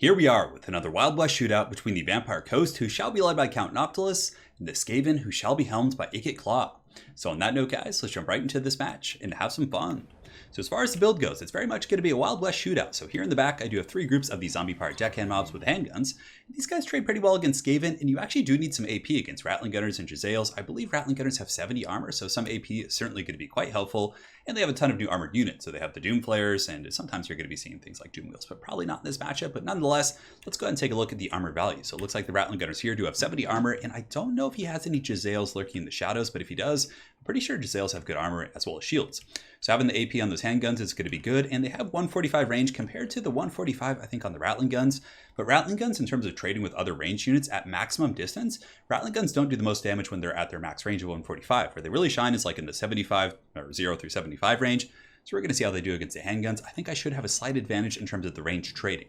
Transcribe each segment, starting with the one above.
Here we are with another Wild West shootout between the Vampire Coast, who shall be led by Count Noctilus, and the Skaven, who shall be helmed by Ikit Claw. So on that note, guys, let's jump right into this match and have some fun. So as far as the build goes, it's very much going to be a Wild West shootout. So here in the back, I do have three groups of the zombie pirate deckhand mobs with handguns. These guys trade pretty well against Skaven, and you actually do need some AP against Rattling Gunners and Jezzails. I believe Rattling Gunners have 70 armor, so some AP is certainly going to be quite helpful. And they have a ton of new armored units. So they have the Doom Flayers, and sometimes you're going to be seeing things like Doom Wheels, but probably not in this matchup. But nonetheless, let's go ahead and take a look at the armor value. So it looks like the Rattling Gunners here do have 70 armor, and I don't know if he has any Jezzails lurking in the shadows, but if he does, I'm pretty sure Jezzails have good armor as well as shields. So having the AP on those handguns is going to be good, and they have 145 range compared to the 145, I think, on the Rattling Guns. But Rattling Guns, in terms of trading with other range units at maximum distance, Rattling Guns don't do the most damage when they're at their max range of 145. Where they really shine is like in the 75, or 0 through 75 range. So we're going to see how they do against the handguns. I think I should have a slight advantage in terms of the range trading.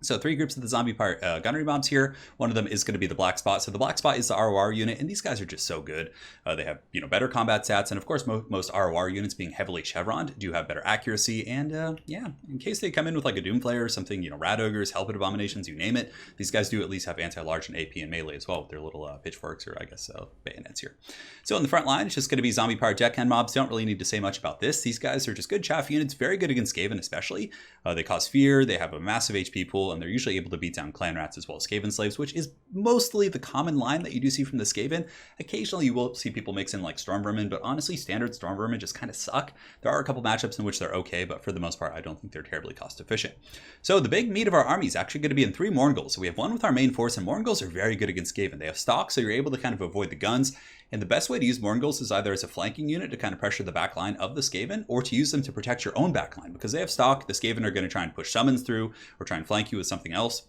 So three groups of the zombie pirate gunnery mobs here. One of them is going to be the Black Spot. So the Black Spot is the ROR unit, and these guys are just so good. They have better combat stats, and of course most ROR units being heavily chevroned do have better accuracy. And yeah, in case they come in with like a Doom Flayer or something, Rat Ogres, Helpet Abominations, you name it, these guys do at least have anti-large and AP and melee as well with their little pitchforks, or I guess bayonets here. So in the front line, it's just going to be zombie pirate deckhand mobs. Don't really need to say much about this. These guys are just good chaff units, very good against Skaven especially. They cause fear, they have a massive HP pool, and they're usually able to beat down clan rats as well as Skaven slaves, which is mostly the common line that you do see from the Skaven. Occasionally you will see people mix in like Storm Vermin, but honestly standard Storm Vermin just kind of suck. There are a couple matchups in which they're okay, but for the most part I don't think they're terribly cost efficient. So the big meat of our army is actually going to be in three Mourngulls. So we have one with our main force, and Mourngulls are very good against Skaven. They have stock, so you're able to kind of avoid the guns. And the best way to use Mourngulls is either as a flanking unit to kind of pressure the back line of the Skaven, or to use them to protect your own back line. Because they have stock, the Skaven are going to try and push summons through, or try and flank you with something else.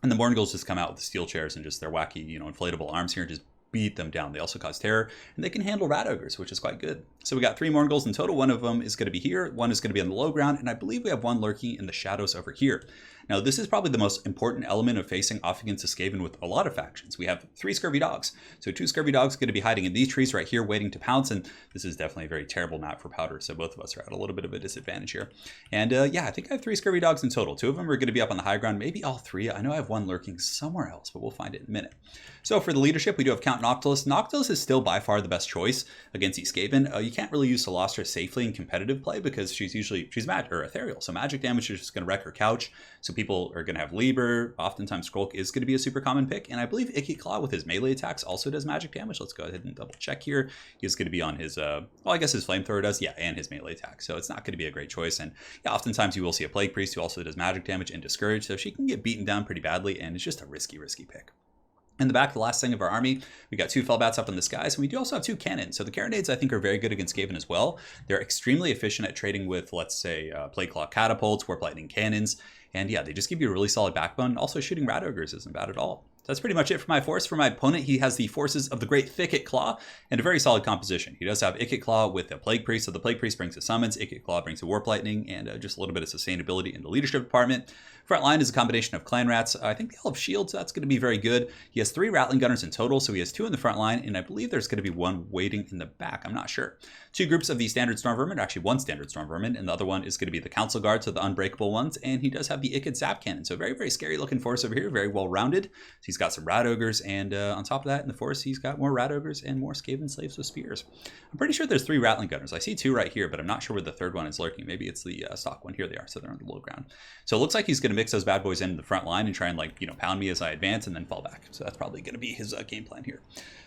And the Mourngulls just come out with the steel chairs and just their wacky, inflatable arms here and just beat them down. They also cause terror, and they can handle Rat Ogres, which is quite good. So we got three Mourngulls in total. One of them is going to be here, one is going to be on the low ground, and I believe we have one lurking in the shadows over here. Now, this is probably the most important element of facing off against a Skaven with a lot of factions. We have three Scurvy Dogs. So two Scurvy Dogs are going to be hiding in these trees right here, waiting to pounce, and this is definitely a very terrible map for Powder, so both of us are at a little bit of a disadvantage here. And yeah, I think I have three Scurvy Dogs in total. Two of them are going to be up on the high ground, maybe all three. I know I have one lurking somewhere else, but we'll find it in a minute. So for the leadership, we do have Count Noctilus. Noctilus is still by far the best choice against these Skaven. You can't really use Celestra safely in competitive play because she's ethereal, so magic damage is just going to wreck her couch. So people are going to have Lieber. Oftentimes Skrulk is going to be a super common pick, and I believe Ikit Claw with his melee attacks also does magic damage. Let's go ahead and double check here. He's going to be on his well, I guess his flamethrower does, yeah, and his melee attack, so it's not going to be a great choice. And yeah, oftentimes you will see a Plague Priest who also does magic damage and Discourage, so she can get beaten down pretty badly, and it's just a risky pick. In the back, the last thing of our army, we got two Fellbats up in the skies, and we do also have two cannons. So the Carronades, I think, are very good against Skaven as well. They're extremely efficient at trading with, let's say, Plague Claw catapults, Warp Lightning cannons, and yeah, they just give you a really solid backbone. Also, shooting Rat Ogres isn't bad at all. So that's pretty much it for my force. For my opponent, he has the forces of the Great Thicket Claw and a very solid composition. He does have Ikit Claw with a Plague Priest, so the Plague Priest brings the summons, Ikit Claw brings the Warp Lightning, and just a little bit of sustainability in the leadership department. Frontline is a combination of clan rats. I think they all have shields, so that's going to be very good. He has three Rattling Gunners in total, so he has two in the front line, and I believe there's going to be one waiting in the back. I'm not sure. Two groups of the standard Storm Vermin, actually one standard Storm Vermin, and the other one is going to be the Council Guard, so the unbreakable ones, and he does have the Ikit Zap Cannon, so very scary looking force over here, very well rounded. So he's got some Rat Ogres, and on top of that, in the force, he's got more Rat Ogres and more Skaven slaves with spears. I'm pretty sure there's three Rattling Gunners. I see two right here, but I'm not sure where the third one is lurking. Maybe it's the stock one. Here they are, so they're on the low ground. So it looks like he's going to mix those bad boys in the front line and try and pound me as I advance and then fall back. So that's probably going to be his game plan here.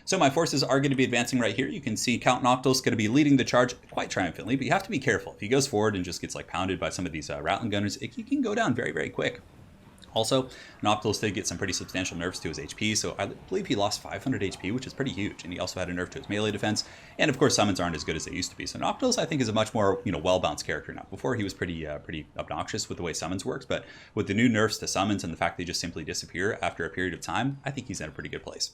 So my forces are going to be advancing right here. You can see Count Noctilus going to be leading the charge quite triumphantly, but you have to be careful. If he goes forward and just gets pounded by some of these Rattling Gunners, he can go down very quick. Also, Noctilus did get some pretty substantial nerfs to his HP, so I believe he lost 500 HP, which is pretty huge, and he also had a nerf to his melee defense, and of course summons aren't as good as they used to be. So Noctilus, I think, is a much more well-balanced character now. Before, he was pretty obnoxious with the way summons works, but with the new nerfs to summons and the fact they just simply disappear after a period of time, I think he's in a pretty good place.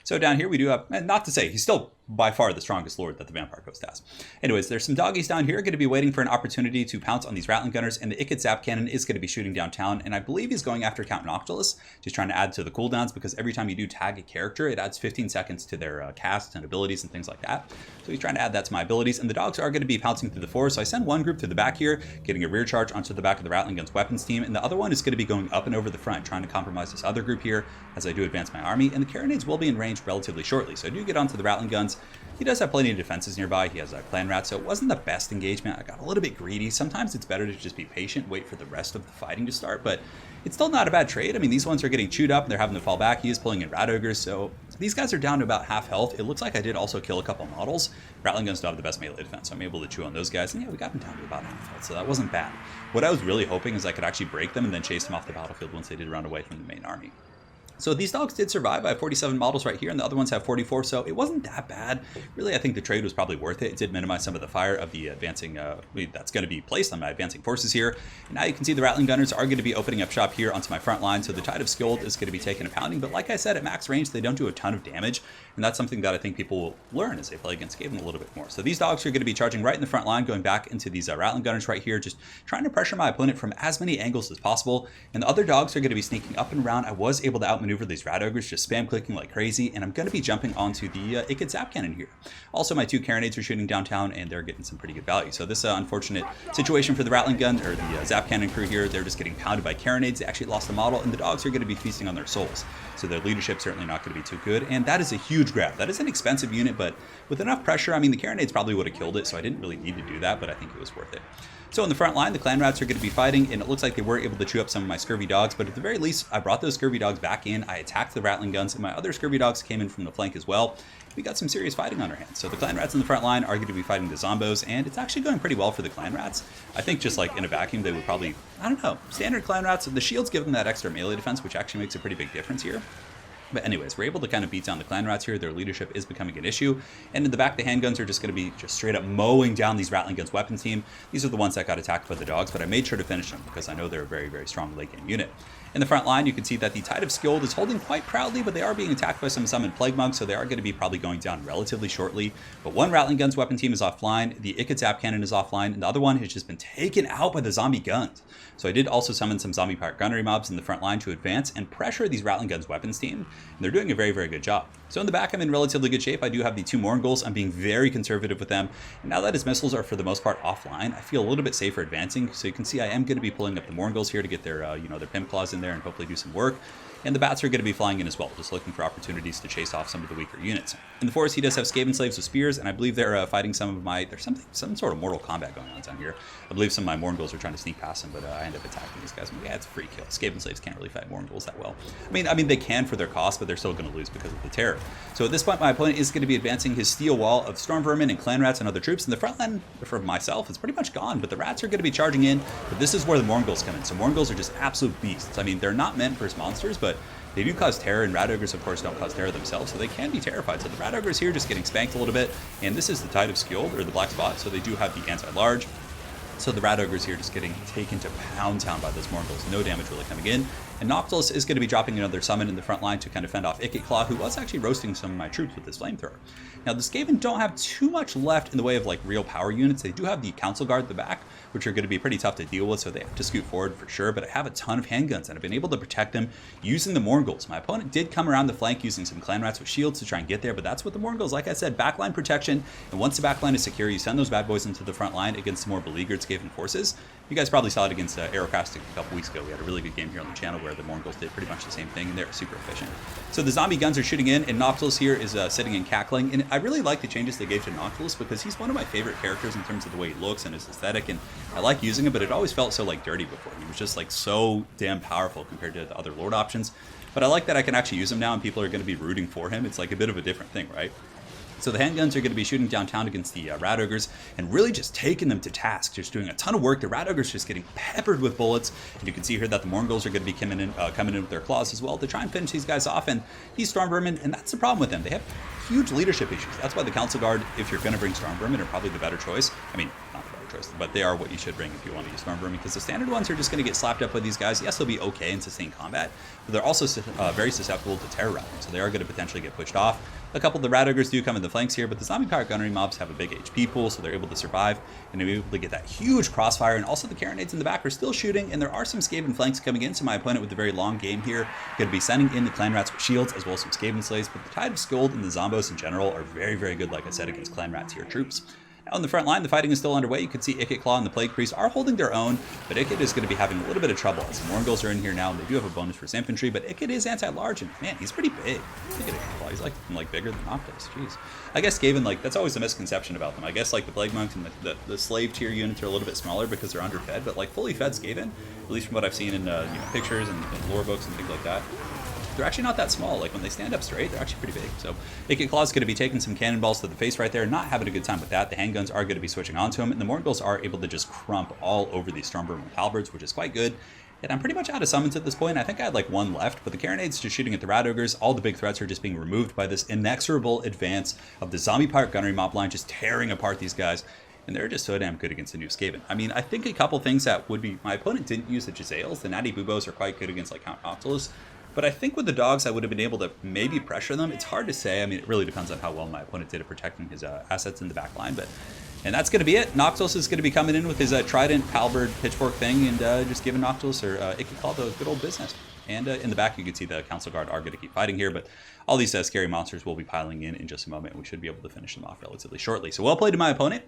So down here we do have, not to say, he's still by far the strongest lord that the Vampire Coast has. Anyways, there's some doggies down here going to be waiting for an opportunity to pounce on these Rattling Gunners, and the Ikit Zap Cannon is going to be shooting downtown, and I believe he's going after Count Noctilus, just trying to add to the cooldowns, because every time you do tag a character, it adds 15 seconds to their casts and abilities and things like that. So he's trying to add that to my abilities, and the dogs are going to be pouncing through the forest, so I send one group through the back here, getting a rear charge onto the back of the Rattling Guns weapons team, and the other one is going to be going up and over the front, trying to compromise this other group here as I do advance my army, and the Carronades will be in range relatively shortly, so I do get onto the Rattling Guns. He does have plenty of defenses nearby. He has a clan rat, so it wasn't the best engagement. I got a little bit greedy. Sometimes it's better to just be patient, wait for the rest of the fighting to start, but it's still not a bad trade. I mean, these ones are getting chewed up and they're having to fall back. He is pulling in rat ogres, so these guys are down to about half health. It looks like I did also kill a couple models. Rattling Guns don't have the best melee defense, so I'm able to chew on those guys, and yeah, we got them down to about half health, so that wasn't bad. What I was really hoping is I could actually break them and then chase them off the battlefield once they did run away from the main army. So these dogs did survive. I have 47 models right here, and the other ones have 44, so it wasn't that bad. Really, I think the trade was probably worth it. It did minimize some of the fire of the advancing, that's going to be placed on my advancing forces here. And now you can see the Rattling Gunners are going to be opening up shop here onto my front line, so the Tide of Skuld is going to be taking a pounding, but like I said, at max range, they don't do a ton of damage, and that's something that I think people will learn as they play against Skaven a little bit more. So these dogs are going to be charging right in the front line, going back into these Rattling Gunners right here, just trying to pressure my opponent from as many angles as possible, and the other dogs are going to be sneaking up and around. I was able to outmaneuver these rat ogres, just spam clicking like crazy, and I'm going to be jumping onto the Ikit Zap Cannon here. Also, my two Carronades are shooting downtown, and they're getting some pretty good value. So this unfortunate situation for the Rattling Gun, or the Zap Cannon crew here, they're just getting pounded by Carronades. They actually lost a model, and the dogs are going to be feasting on their souls. So their leadership certainly not going to be too good, and that is a huge grab. That is an expensive unit, but with enough pressure, I mean, the Carronades probably would have killed it, so I didn't really need to do that, but I think it was worth it. So in the front line, the clan rats are going to be fighting, and it looks like they were able to chew up some of my scurvy dogs, but at the very least, I brought those scurvy dogs back in, I attacked the Rattling Guns, and my other scurvy dogs came in from the flank as well. We got some serious fighting on our hands. So the clan rats in the front line are going to be fighting the zombos, and it's actually going pretty well for the clan rats. I think just like in a vacuum, they would probably, I don't know, standard clan rats, the shields give them that extra melee defense, which actually makes a pretty big difference here. But anyways, we're able to kind of beat down the clan rats here. Their leadership is becoming an issue. And in the back, the handguns are just going to be just straight up mowing down these Rattling Guns weapons team. These are the ones that got attacked by the dogs, but I made sure to finish them because I know they're a very, very strong late game unit. In the front line, you can see that the Tide of Skuld is holding quite proudly, but they are being attacked by some summoned Plague Monks, so they are going to be probably going down relatively shortly. But one Rattling Guns weapon team is offline, the Ikit Zap Cannon is offline, and the other one has just been taken out by the zombie guns. So I did also summon some zombie pirate gunnery mobs in the front line to advance and pressure these Rattling Guns weapons team, and they're doing a very, very good job. So in the back, I'm in relatively good shape. I do have the two Mournguls. I'm being very conservative with them. And now that his missiles are for the most part offline, I feel a little bit safer advancing. So you can see I am going to be pulling up the Mournguls here to get their, their Pimp Claws in there and hopefully do some work. And the bats are going to be flying in as well, just looking for opportunities to chase off some of the weaker units. In the forest, he does have Skaven slaves with spears, and I believe they're fighting some of my, there's some sort of Mortal Kombat going on down here. I believe some of my Mournguls are trying to sneak past him, but I end up attacking these guys. Yeah, it's a free kill. Skaven slaves can't really fight Mournguls that well. I mean, they can for their cost, but they're still going to lose because of the terror. So at this point, my opponent is going to be advancing his steel wall of storm vermin and clan rats and other troops. And the front line for myself is pretty much gone, but the rats are going to be charging in. But this is where the Mournguls come in. So Mournguls are just absolute beasts. I mean, they're not meant for monsters, but they do cause terror, and rat ogres, of course, don't cause terror themselves, so they can be terrified. So the rat ogres here just getting spanked a little bit, and this is the Tide of Skuld, or the black spot, so they do have the anti-large. So the rat ogres here just getting taken to pound town by those Mournguls. No damage really coming in. And Noctilus is going to be dropping another summon in the front line to kind of fend off Ikit Claw, who was actually roasting some of my troops with this flamethrower. Now, the Skaven don't have too much left in the way of like real power units. They do have the Council Guard at the back, which are going to be pretty tough to deal with, so they have to scoot forward for sure. But I have a ton of handguns, and I've been able to protect them using the Mournguls. My opponent did come around the flank using some clan rats with shields to try and get there, but that's what the Mournguls, like I said, backline protection. And once the backline is secure, you send those bad boys into the front line against more beleaguered Skaven forces. You guys probably saw it against Aerocastic a couple weeks ago. We had a really good game here on the channel where the Mournguls did pretty much the same thing, and they're super efficient. So the zombie guns are shooting in, and Noctilus here is sitting and cackling. And I really like the changes they gave to Noctilus because he's one of my favorite characters in terms of the way he looks and his aesthetic, and I like using him, but it always felt so like dirty before. He was just like so damn powerful compared to the other Lord options. But I like that I can actually use him now, and people are going to be rooting for him. It's like a bit of a different thing, right? So the handguns are going to be shooting downtown against the rat ogres and really just taking them to task, just doing a ton of work. The rat ogres just getting peppered with bullets. And you can see here that the Mournguls are going to be coming in with their claws as well to try and finish these guys off. And these storm vermin, and that's the problem with them. They have huge leadership issues. That's why the Council Guard, if you're going to bring storm vermin, are probably the better choice. I mean, not the better choice, but they are what you should bring if you want to use Stormvermin, because the standard ones are just going to get slapped up with these guys. Yes, they'll be okay in sustained combat, but they're also very susceptible to terror routing, so they are going to potentially get pushed off. A couple of the rat ogres do come in the flanks here, but the zombie pirate gunnery mobs have a big HP pool, so they're able to survive and they're able to get that huge crossfire. And also the carronades in the back are still shooting, and there are some Skaven flanks coming in. So my opponent with a very long game here going to be sending in the clan rats with shields as well as some Skaven slays. But the Tide of Scold and the Zombos in general are very, very good, like I said, against clan rat tier troops. On the front line, the fighting is still underway. You can see Ikit Claw and the Plague Priest are holding their own, but Ikit is going to be having a little bit of trouble as the Morgulls are in here now, and they do have a bonus for his infantry, but Ikit is anti-large, and man, he's pretty big. Look at Ikit Claw. He's like bigger than Noctis. Jeez. I guess Skaven, like, that's always a misconception about them. I guess like the Plague Monks and the slave tier units are a little bit smaller because they're underfed, but like fully fed Skaven, at least from what I've seen in pictures and lore books and things like that, they're actually not that small. Like when they stand up straight, they're actually pretty big. So Ikit Claw is going to be taking some cannonballs to the face right there, not having a good time with that. The handguns are going to be switching onto him, and the Morgulls are able to just crump all over these Stormvermin halberds, which is quite good. And I'm pretty much out of summons at this point. I think I had like one left, but the carronades just shooting at the rat ogres. All the big threats are just being removed by this inexorable advance of the zombie pirate gunnery mob line, just tearing apart these guys. And they're just so damn good against the new Skaven. I mean, I think a couple things that would be, my opponent didn't use the Jezzails. The Natty Bubos are quite good against like Count Noctilus. But I think with the dogs, I would have been able to maybe pressure them. It's hard to say. I mean, it really depends on how well my opponent did at protecting his assets in the back line. And that's going to be it. Noctilus is going to be coming in with his trident, halberd, pitchfork thing, and just giving Noctilus or Ikit Claw the good old business. And in the back, you can see the Council Guard are going to keep fighting here, but all these scary monsters will be piling in just a moment. We should be able to finish them off relatively shortly. So well played to my opponent.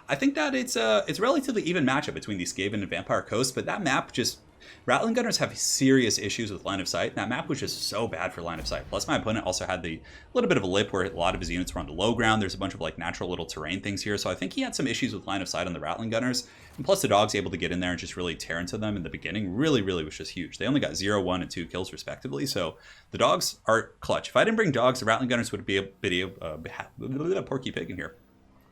I think that it's a relatively even matchup between these Skaven and Vampire Coast, but that map just... Rattling Gunners have serious issues with line of sight. That map was just so bad for line of sight. Plus, my opponent also had the little bit of a lip where a lot of his units were on the low ground. There's a bunch of like natural little terrain things here. So I think he had some issues with line of sight on the Rattling Gunners. And plus, the dogs able to get in there and just really tear into them in the beginning really was just huge. They only got 0, 1, and 2 kills respectively. So the dogs are clutch. If I didn't bring dogs, the Rattling Gunners would be a Porky Pig in here.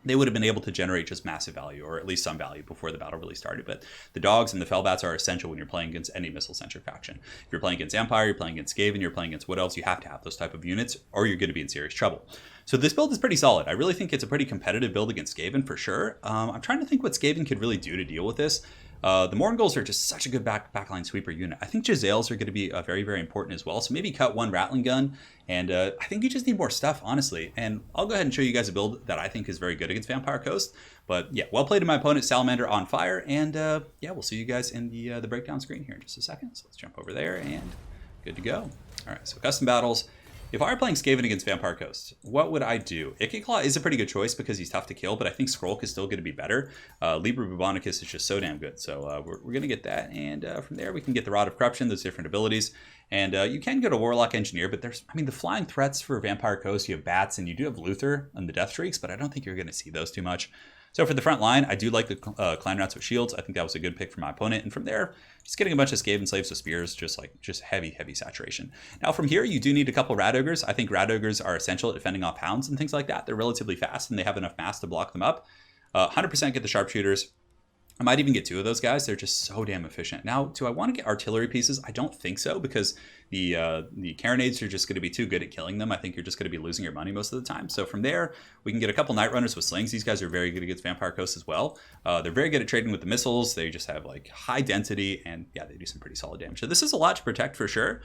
They would have been able to generate just massive value, or at least some value, before the battle really started. But the dogs and the Fellbats are essential when you're playing against any missile-centric faction. If you're playing against Empire, you're playing against Skaven, you're playing against Wood Elves, you have to have those type of units, or you're going to be in serious trouble. So this build is pretty solid. I really think it's a pretty competitive build against Skaven, for sure. I'm trying to think what Skaven could really do to deal with this. The Morgulls are just such a good backline sweeper unit. I think Jezzails are going to be very, very important as well. So maybe cut one Rattling Gun, and I think you just need more stuff, honestly. And I'll go ahead and show you guys a build that I think is very good against Vampire Coast. But yeah, well played to my opponent, Salamander on fire. And yeah, we'll see you guys in the breakdown screen here in just a second. So let's jump over there and good to go. All right, so custom battles. If I were playing Skaven against Vampire Coast, what would I do? Ikit Claw is a pretty good choice because he's tough to kill, but I think Skrulk is still going to be better. Libra Bubonicus is just so damn good, so we're going to get that. And from there, we can get the Rod of Corruption, those different abilities. And you can go to Warlock Engineer, but there's, I mean, the flying threats for Vampire Coast, you have Bats, and you do have Luther and the Death Shrieks, but I don't think you're going to see those too much. So for the front line, I do like the Clan Rats with shields. I think that was a good pick for my opponent. And from there, just getting a bunch of Skaven slaves with spears, just heavy saturation. Now from here, you do need a couple Rat Ogres. I think Rat Ogres are essential at defending off hounds and things like that. They're relatively fast and they have enough mass to block them up. 100% get the sharpshooters. I might even get 2 of those guys. They're just so damn efficient. Now, do I want to get artillery pieces? I don't think so, because the carronades are just going to be too good at killing them. I think you're just going to be losing your money most of the time. So from there, we can get a couple Night Runners with slings. These guys are very good against Vampire Coast as well. They're very good at trading with the missiles. They just have like high dentity, and yeah, they do some pretty solid damage. So this is a lot to protect for sure.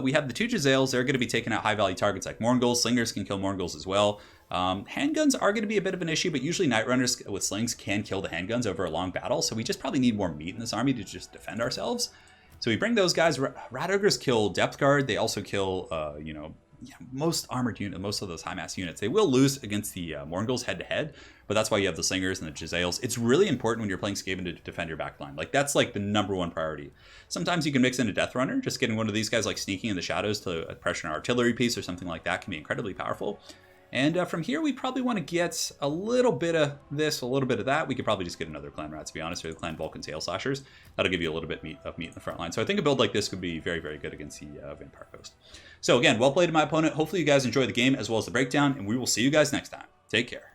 We have the 2 Jezzails. They're going to be taking out high value targets like Morgulls. Slingers can kill Morgulls as well. Handguns are going to be a bit of an issue, but usually Night Runners with slings can kill the handguns over a long battle. So we just probably need more meat in this army to just defend ourselves. So we bring those guys. Rat Ogres kill Depth Guard. They also kill, most armored units, most of those high mass units. They will lose against the Morgulls head to head, but that's why you have the Slingers and the Jezzails. It's really important when you're playing Skaven to defend your backline. Like that's like the #1 priority. Sometimes you can mix in a Death Runner. Just getting one of these guys like sneaking in the shadows to pressure an artillery piece or something like that can be incredibly powerful. And from here, we probably want to get a little bit of this, a little bit of that. We could probably just get another Clan Rat, to be honest, or the Clan Vulcan Tail Slashers. That'll give you a little bit of meat in the front line. So I think a build like this could be very, very good against the Vampire Coast. So again, well played to my opponent. Hopefully you guys enjoy the game as well as the breakdown, and we will see you guys next time. Take care.